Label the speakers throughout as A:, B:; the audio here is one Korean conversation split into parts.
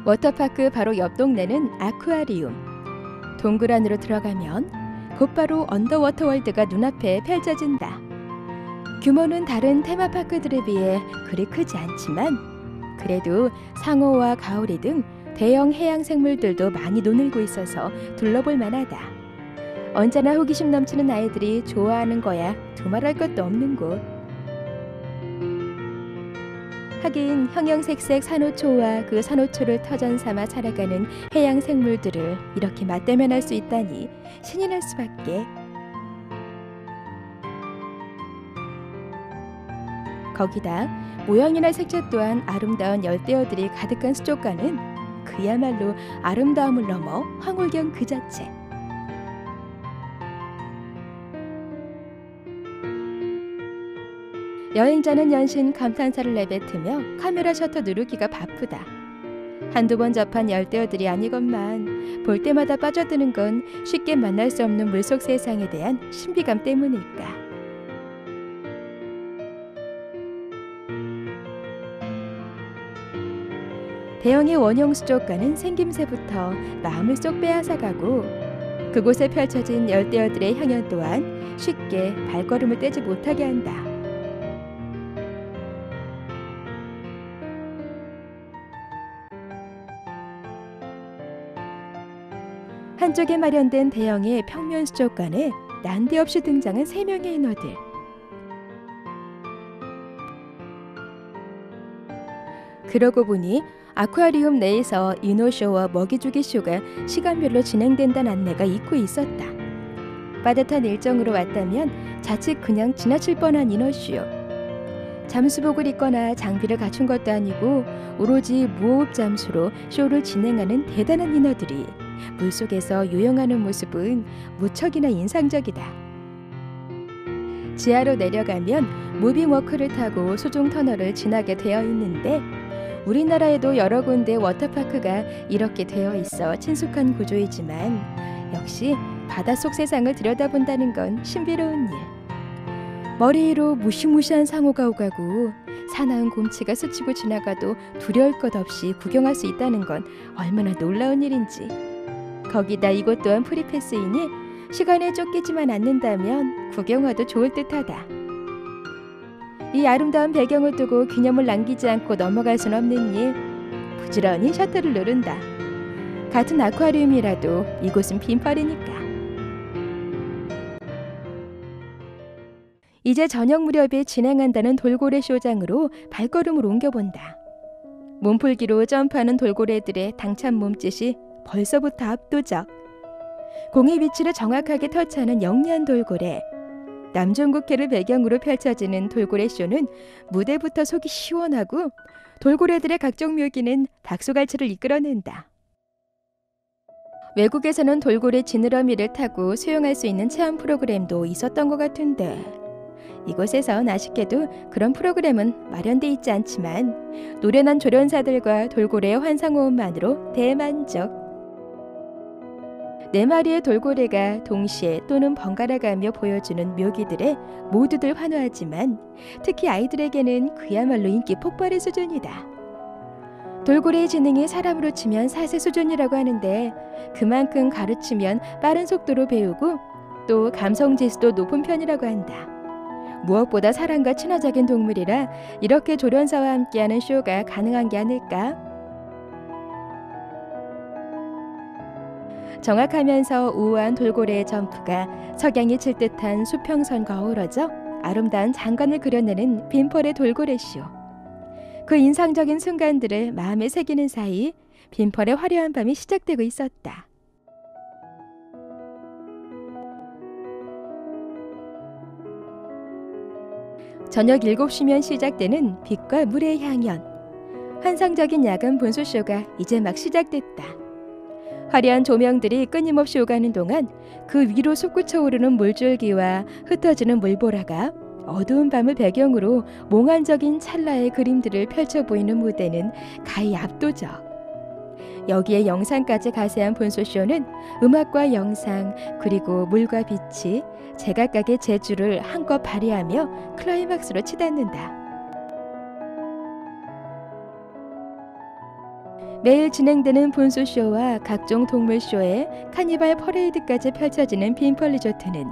A: 워터파크 바로 옆 동네는 아쿠아리움. 동굴 안으로 들어가면 곧바로 언더워터 월드가 눈앞에 펼쳐진다. 규모는 다른 테마파크들에 비해 그리 크지 않지만 그래도 상어와 가오리 등 대형 해양 생물들도 많이 노늘고 있어서 둘러볼 만하다. 언제나 호기심 넘치는 아이들이 좋아하는 거야 두말할 것도 없는 곳. 하긴 형형색색 산호초와 그 산호초를 터전 삼아 살아가는 해양 생물들을 이렇게 맞대면할 수 있다니 신이 날 수밖에. 거기다 모양이나 색채 또한 아름다운 열대어들이 가득한 수족관은 그야말로 아름다움을 넘어 황홀경 그 자체. 여행자는 연신 감탄사를 내뱉으며 카메라 셔터 누르기가 바쁘다. 한두 번 접한 열대어들이 아니건만 볼 때마다 빠져드는 건 쉽게 만날 수 없는 물속 세상에 대한 신비감 때문일까. 대형의 원형 수족관은 생김새부터 마음을 쏙 빼앗아가고 그곳에 펼쳐진 열대어들의 향연 또한 쉽게 발걸음을 떼지 못하게 한다. 한쪽에 마련된 대형의 평면 수족관에 난데없이 등장한 3명의 인어들. 그러고 보니 아쿠아리움 내에서 인어쇼와 먹이주기 쇼가 시간별로 진행된다는 안내가 잊고 있었다. 빠듯한 일정으로 왔다면 자칫 그냥 지나칠 뻔한 인어쇼. 잠수복을 입거나 장비를 갖춘 것도 아니고 오로지 무호흡 잠수로 쇼를 진행하는 대단한 인어들이 물속에서 요영하는 모습은 무척이나 인상적이다. 지하로 내려가면 무빙워크를 타고 수중 터널을 지나게 되어 있는데 우리나라에도 여러 군데 워터파크가 이렇게 되어 있어 친숙한 구조이지만 역시 바닷속 세상을 들여다본다는 건 신비로운 일. 머리 위로 무시무시한 상어가 오가고 사나운 곰치가 스치고 지나가도 두려울 것 없이 구경할 수 있다는 건 얼마나 놀라운 일인지. 거기다 이곳 또한 프리패스이니 시간에 쫓기지만 않는다면 구경화도 좋을 듯하다. 이 아름다운 배경을 두고 기념을 남기지 않고 넘어갈 순 없는 일. 부지런히 셔터를 누른다. 같은 아쿠아리움이라도 이곳은 빈펄이니까. 이제 저녁 무렵에 진행한다는 돌고래 쇼장으로 발걸음을 옮겨본다. 몸풀기로 점프하는 돌고래들의 당찬 몸짓이 벌써부터 압도적. 공의 위치를 정확하게 터치하는 영리한 돌고래. 남종국해를 배경으로 펼쳐지는 돌고래 쇼는 무대부터 속이 시원하고 돌고래들의 각종 묘기는 박수갈채를 이끌어낸다. 외국에서는 돌고래 지느러미를 타고 수영할 수 있는 체험 프로그램도 있었던 것 같은데 이곳에선 아쉽게도 그런 프로그램은 마련돼 있지 않지만 노련한 조련사들과 돌고래의 환상호흡만으로 대만족. 4마리의 돌고래가 동시에 또는 번갈아가며 보여주는 묘기들에 모두들 환호하지만 특히 아이들에게는 그야말로 인기 폭발의 수준이다. 돌고래의 지능이 사람으로 치면 4세 수준이라고 하는데 그만큼 가르치면 빠른 속도로 배우고 또 감성지수도 높은 편이라고 한다. 무엇보다 사람과 친화적인 동물이라 이렇게 조련사와 함께하는 쇼가 가능한 게 아닐까? 정확하면서 우아한 돌고래의 점프가 석양이 칠 듯한 수평선과 어우러져 아름다운 장관을 그려내는 빈펄의 돌고래쇼. 그 인상적인 순간들을 마음에 새기는 사이 빈펄의 화려한 밤이 시작되고 있었다. 저녁 7시면 시작되는 빛과 물의 향연. 환상적인 야간 분수쇼가 이제 막 시작됐다. 화려한 조명들이 끊임없이 오가는 동안 그 위로 솟구쳐 오르는 물줄기와 흩어지는 물보라가 어두운 밤을 배경으로 몽환적인 찰나의 그림들을 펼쳐 보이는 무대는 가히 압도적. 여기에 영상까지 가세한 분수쇼는 음악과 영상 그리고 물과 빛이 제각각의 재주를 한껏 발휘하며 클라이막스로 치닫는다. 매일 진행되는 분수쇼와 각종 동물쇼에 카니발 퍼레이드까지 펼쳐지는 빈펄 리조트는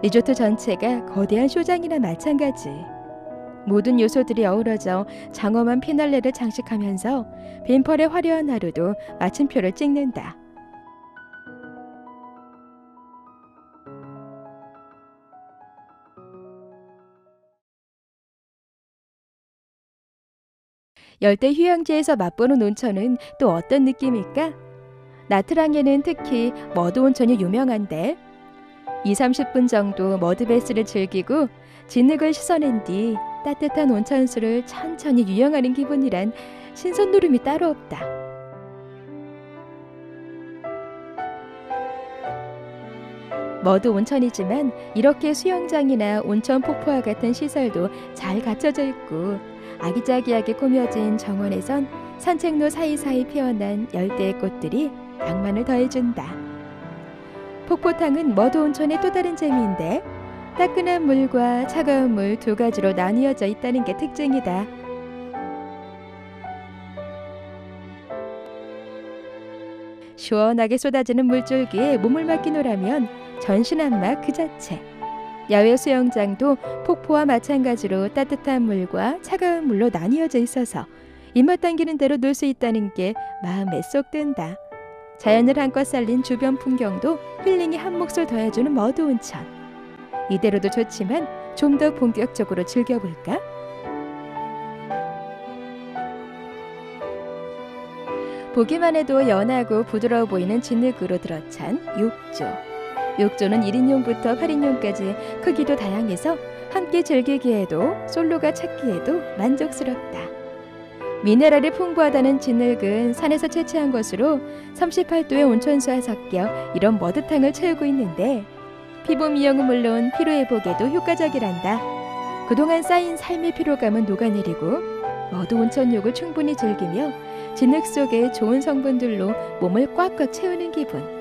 A: 리조트 전체가 거대한 쇼장이나 마찬가지. 모든 요소들이 어우러져 장엄한 피날레를 장식하면서 빈펄의 화려한 하루도 마침표를 찍는다. 열대 휴양지에서 맛보는 온천은 또 어떤 느낌일까? 나트랑에는 특히 머드 온천이 유명한데 20-30분 정도 머드베스를 즐기고 진흙을 씻어낸 뒤 따뜻한 온천수를 천천히 유영하는 기분이란 신선노름이 따로 없다. 머드 온천이지만 이렇게 수영장이나 온천 폭포와 같은 시설도 잘 갖춰져 있고 아기자기하게 꾸며진 정원에선 산책로 사이사이 피어난 열대의 꽃들이 낭만을 더해준다. 폭포탕은 머드 온천의 또 다른 재미인데 따끈한 물과 차가운 물 두 가지로 나뉘어져 있다는 게 특징이다. 시원하게 쏟아지는 물줄기에 몸을 맡기노라면 전신한맛 그 자체. 야외 수영장도 폭포와 마찬가지로 따뜻한 물과 차가운 물로 나뉘어져 있어서 입맛 당기는 대로 놀 수 있다는 게 마음에 쏙 든다. 자연을 한껏 살린 주변 풍경도 힐링이 한 몫을 더해주는 머드 온천. 이대로도 좋지만 좀 더 본격적으로 즐겨볼까? 보기만 해도 연하고 부드러워 보이는 진흙으로 들어찬 욕조. 욕조는 1인용부터 8인용까지 크기도 다양해서 함께 즐기기에도 솔로가 찾기에도 만족스럽다. 미네랄이 풍부하다는 진흙은 산에서 채취한 것으로 38도의 온천수와 섞여 이런 머드탕을 채우고 있는데 피부 미용은 물론 피로 회복에도 효과적이란다. 그동안 쌓인 삶의 피로감은 녹아내리고 머드 온천욕을 충분히 즐기며 진흙 속의 좋은 성분들로 몸을 꽉꽉 채우는 기분.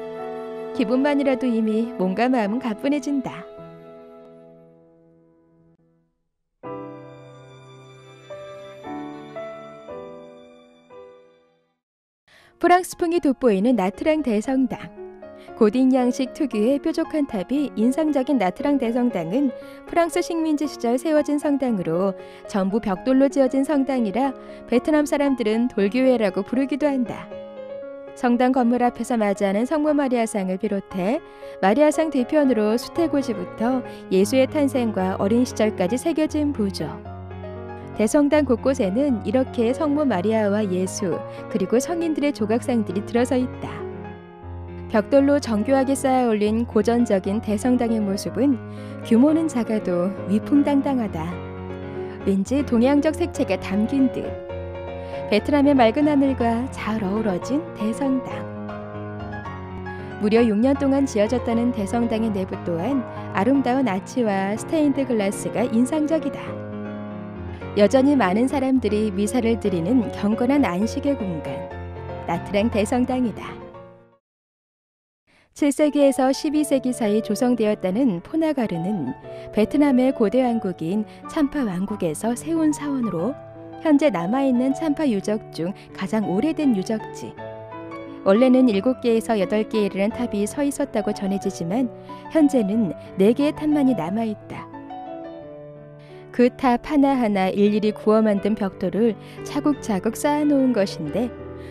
A: 기분만이라도 이미 몸과 마음은 가뿐해진다. 프랑스풍이 돋보이는 나트랑 대성당. 고딕 양식 특유의 뾰족한 탑이 인상적인 나트랑 대성당은 프랑스 식민지 시절 세워진 성당으로 전부 벽돌로 지어진 성당이라 베트남 사람들은 돌교회라고 부르기도 한다. 성당 건물 앞에서 맞이하는 성모 마리아상을 비롯해 마리아상 뒤편으로 수태고지부터 예수의 탄생과 어린 시절까지 새겨진 부조. 대성당 곳곳에는 이렇게 성모 마리아와 예수 그리고 성인들의 조각상들이 들어서 있다. 벽돌로 정교하게 쌓아 올린 고전적인 대성당의 모습은 규모는 작아도 위풍당당하다. 왠지 동양적 색채가 담긴 듯. 베트남의 맑은 하늘과 잘 어우러진 대성당. 무려 6년 동안 지어졌다는 대성당의 내부 또한 아름다운 아치와 스테인드 글라스가 인상적이다. 여전히 많은 사람들이 미사를 드리는 경건한 안식의 공간, 나트랑 대성당이다. 7세기에서 12세기 사이 조성되었다는 포나가르는 베트남의 고대 왕국인 참파 왕국에서 세운 사원으로 현재 남아있는 참파 유적 중 가장 오래된 유적지. 원래는 7개에서 8개에 이르는 탑이 서 있었다고 전해지지만 현재는 4개의 탑만이 남아있다. 그 탑 하나하나 일일이 구워 만든 벽돌을 차곡차곡 쌓아놓은 것인데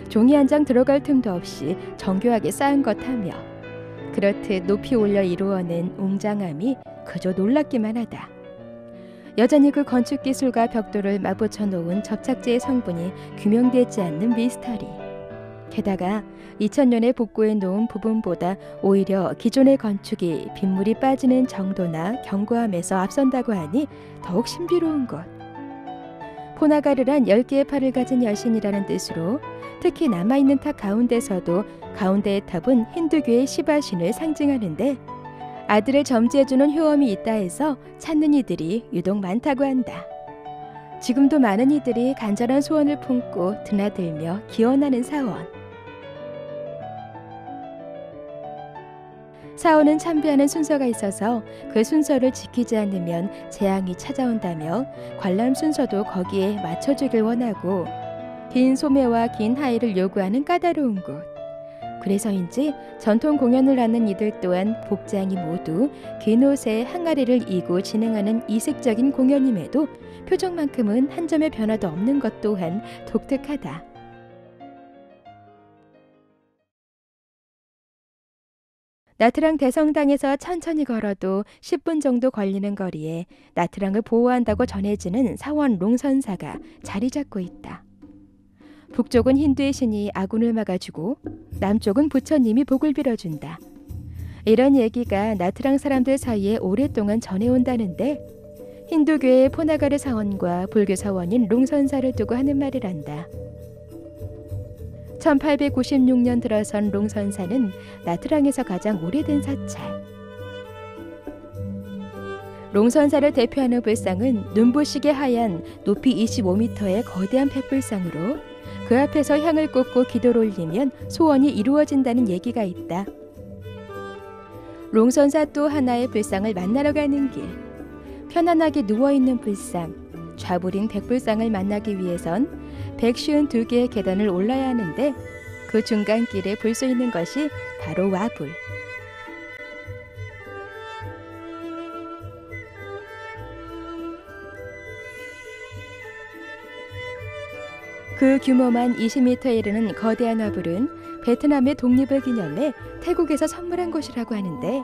A: 종이 한 장 들어갈 틈도 없이 정교하게 쌓은 것하며 그렇듯 높이 올려 이루어낸 웅장함이 그저 놀랍기만 하다. 여전히 그 건축 기술과 벽돌을 맞붙여 놓은 접착제의 성분이 규명되지 않는 미스터리. 게다가 2000년에 복구해 놓은 부분보다 오히려 기존의 건축이 빗물이 빠지는 정도나 견고함에서 앞선다고 하니 더욱 신비로운 것. 포나가르란 10개의 팔을 가진 여신이라는 뜻으로 특히 남아있는 탑 가운데서도 가운데의 탑은 힌두교의 시바신을 상징하는데 아들을 점지해주는 효험이 있다 해서 찾는 이들이 유독 많다고 한다. 지금도 많은 이들이 간절한 소원을 품고 드나들며 기원하는 사원. 사원은 참배하는 순서가 있어서 그 순서를 지키지 않으면 재앙이 찾아온다며 관람 순서도 거기에 맞춰주길 원하고 긴 소매와 긴 하의를 요구하는 까다로운 곳. 그래서인지 전통 공연을 하는 이들 또한 복장이 모두 긴 옷에 항아리를 이고 진행하는 이색적인 공연임에도 표정만큼은 한 점의 변화도 없는 것 또한 독특하다. 나트랑 대성당에서 천천히 걸어도 10분 정도 걸리는 거리에 나트랑을 보호한다고 전해지는 사원 롱선사가 자리 잡고 있다. 북쪽은 힌두의 신이 아군을 막아주고 남쪽은 부처님이 복을 빌어준다. 이런 얘기가 나트랑 사람들 사이에 오랫동안 전해온다는데 힌두교의 포나가르 사원과 불교 사원인 롱선사를 두고 하는 말이란다. 1896년 들어선 롱선사는 나트랑에서 가장 오래된 사찰. 롱선사를 대표하는 불상은 눈부시게 하얀 높이 25m의 거대한 뱃불상으로 그 앞에서 향을 꽂고 기도를 올리면 소원이 이루어진다는 얘기가 있다. 롱선사 또 하나의 불상을 만나러 가는 길. 편안하게 누워있는 불상, 좌불인 백불상을 만나기 위해선 152개의 계단을 올라야 하는데 그 중간길에 볼 수 있는 것이 바로 와불. 그 규모만 20m에 이르는 거대한 와불은 베트남의 독립을 기념해 태국에서 선물한 것이라고 하는데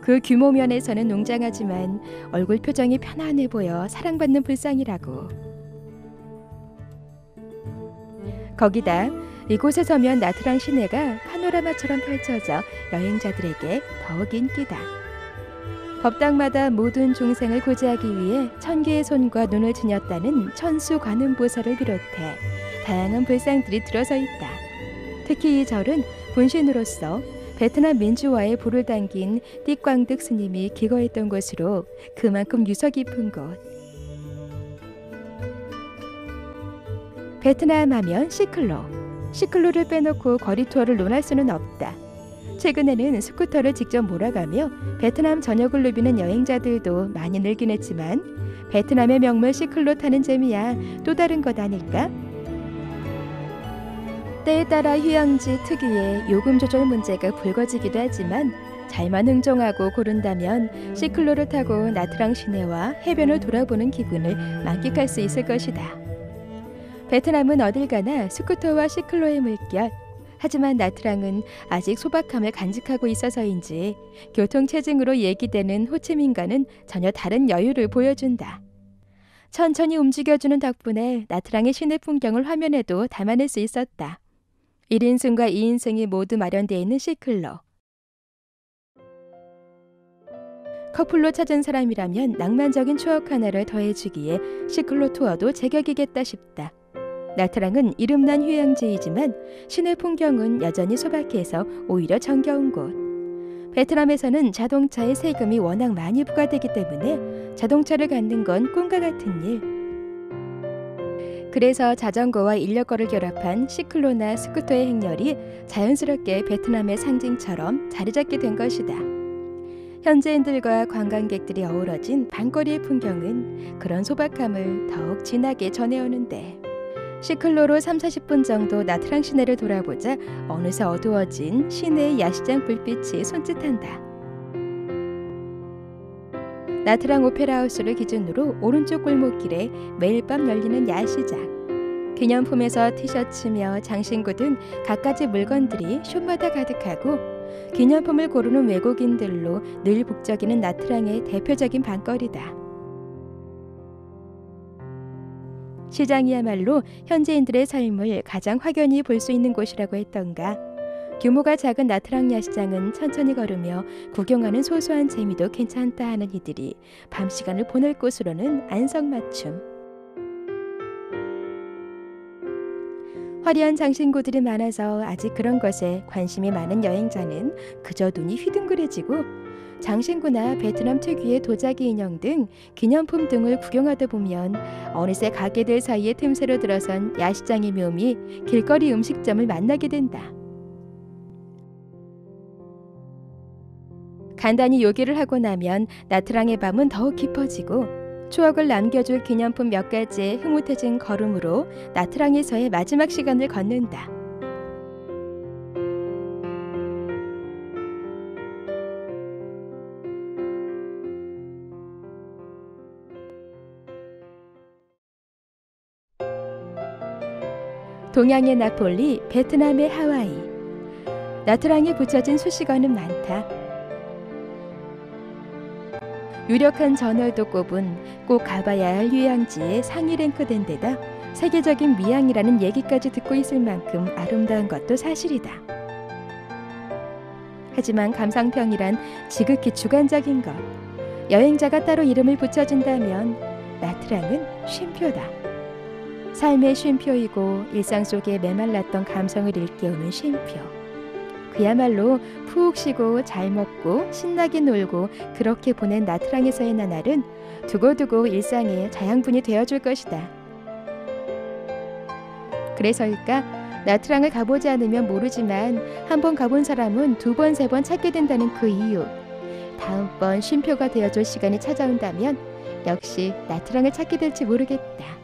A: 그 규모 면에서는 웅장하지만 얼굴 표정이 편안해 보여 사랑받는 불상이라고. 거기다 이곳에 서면 나트랑 시내가 파노라마처럼 펼쳐져 여행자들에게 더욱 인기다. 법당마다 모든 중생을 구제하기 위해 1000개의 손과 눈을 지녔다는 천수 관음보살을 비롯해 다양한 불상들이 들어서 있다. 특히 이 절은 분신으로서 베트남 민주화에 불을 당긴 띠꽝득 스님이 기거했던 곳으로 그만큼 유서 깊은 곳. 베트남 하면 시클로. 시클로를 빼놓고 거리 투어를 논할 수는 없다. 최근에는 스쿠터를 직접 몰아가며 베트남 전역을 누비는 여행자들도 많이 늘긴 했지만 베트남의 명물 시클로 타는 재미야 또 다른 것 아닐까? 때에 따라 휴양지 특유의 요금 조절 문제가 불거지기도 하지만 잘만 흥정하고 고른다면 시클로를 타고 나트랑 시내와 해변을 돌아보는 기분을 만끽할 수 있을 것이다. 베트남은 어딜 가나 스쿠터와 시클로의 물결. 하지만 나트랑은 아직 소박함을 간직하고 있어서인지 교통체증으로 얘기되는 호치민과는 전혀 다른 여유를 보여준다. 천천히 움직여주는 덕분에 나트랑의 시내 풍경을 화면에도 담아낼 수 있었다. 1인승과 2인승이 모두 마련되어 있는 시클로. 커플로 찾은 사람이라면 낭만적인 추억 하나를 더해주기에 시클로 투어도 제격이겠다 싶다. 나트랑은 이름난 휴양지이지만 시내 풍경은 여전히 소박해서 오히려 정겨운 곳. 베트남에서는 자동차에 세금이 워낙 많이 부과되기 때문에 자동차를 갖는 건 꿈과 같은 일. 그래서 자전거와 인력거를 결합한 시클로나 스쿠터의 행렬이 자연스럽게 베트남의 상징처럼 자리 잡게 된 것이다. 현지인들과 관광객들이 어우러진 밤거리의 풍경은 그런 소박함을 더욱 진하게 전해오는데 시클로로 30-40분 정도 나트랑 시내를 돌아보자 어느새 어두워진 시내의 야시장 불빛이 손짓한다. 나트랑 오페라 하우스를 기준으로 오른쪽 골목길에 매일 밤 열리는 야시장. 기념품에서 티셔츠며 장신구 등 갖가지 물건들이 숍마다 가득하고 기념품을 고르는 외국인들로 늘 북적이는 나트랑의 대표적인 밤거리다. 시장이야말로 현지인들의 삶을 가장 확연히 볼 수 있는 곳이라고 했던가. 규모가 작은 나트랑 야시장은 천천히 걸으며 구경하는 소소한 재미도 괜찮다 하는 이들이 밤 시간을 보낼 곳으로는 안성맞춤. 화려한 장신구들이 많아서 아직 그런 것에 관심이 많은 여행자는 그저 눈이 휘둥그레지고 장신구나 베트남 특유의 도자기 인형 등 기념품 등을 구경하다 보면 어느새 가게들 사이에 틈새로 들어선 야시장의 묘미 길거리 음식점을 만나게 된다. 간단히 요기를 하고 나면 나트랑의 밤은 더욱 깊어지고 추억을 남겨줄 기념품 몇 가지에 흐뭇해진 걸음으로 나트랑에서의 마지막 시간을 걷는다. 동양의 나폴리, 베트남의 하와이. 나트랑에 붙여진 수식어는 많다. 유력한 전월도 꼽은 꼭 가봐야 할 휴양지에 상위 랭크된 데다 세계적인 미항이라는 얘기까지 듣고 있을 만큼 아름다운 것도 사실이다. 하지만 감상평이란 지극히 주관적인 것. 여행자가 따로 이름을 붙여준다면 나트랑은 쉼표다. 삶의 쉼표이고 일상 속에 메말랐던 감성을 일깨우는 쉼표. 그야말로 푹 쉬고 잘 먹고 신나게 놀고 그렇게 보낸 나트랑에서의 나날은 두고두고 일상의 자양분이 되어줄 것이다. 그래서일까 나트랑을 가보지 않으면 모르지만 한 번 가본 사람은 두 번, 세 번 찾게 된다는 그 이유. 다음번 쉼표가 되어줄 시간이 찾아온다면 역시 나트랑을 찾게 될지 모르겠다.